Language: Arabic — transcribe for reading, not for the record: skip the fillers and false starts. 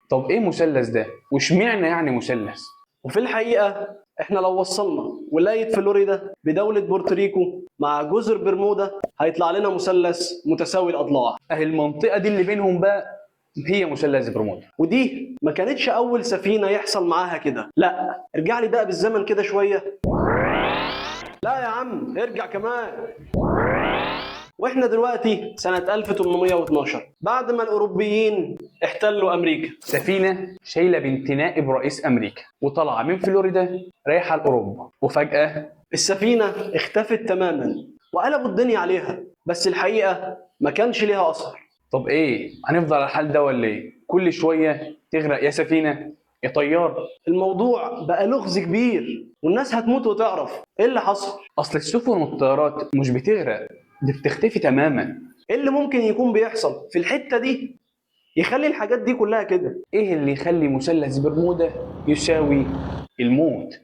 طب ايه مثلث ده؟ واشمعنى يعني مثلث؟ وفي الحقيقة احنا لو وصلنا ولاية فلوريدا بدولة بورتوريكو مع جزر برمودا هيطلع لنا مثلث متساوي الأضلاع. اهي المنطقة دي اللي بينهم بقى هي مثلث برمودا. ودي ما كانتش أول سفينة يحصل معاها كده، لا ارجع لي بقى بالزمن كده شوية. لا يا عم ارجع كمان. واحنا دلوقتي سنة 1812 بعد ما الأوروبيين احتلوا أمريكا. سفينة شايلة بنت نائب رئيس أمريكا وطالعة من فلوريدا رايحة لأوروبا، وفجأة السفينة اختفت تماما وقلبوا الدنيا عليها، بس الحقيقة ما كانش ليها أثر. طب ايه؟ هنفضل على الحال ده ولا ايه؟ كل شوية تغرق يا سفينة يا طيار. الموضوع بقى لغز كبير والناس هتموت وتعرف ايه اللي حصل. أصل السفن والطيارات مش بتغرق، دي بتختفي تماما. ايه اللي ممكن يكون بيحصل في الحتة دي يخلي الحاجات دي كلها كده؟ ايه اللي يخلي مثلث برمودا يساوي الموت؟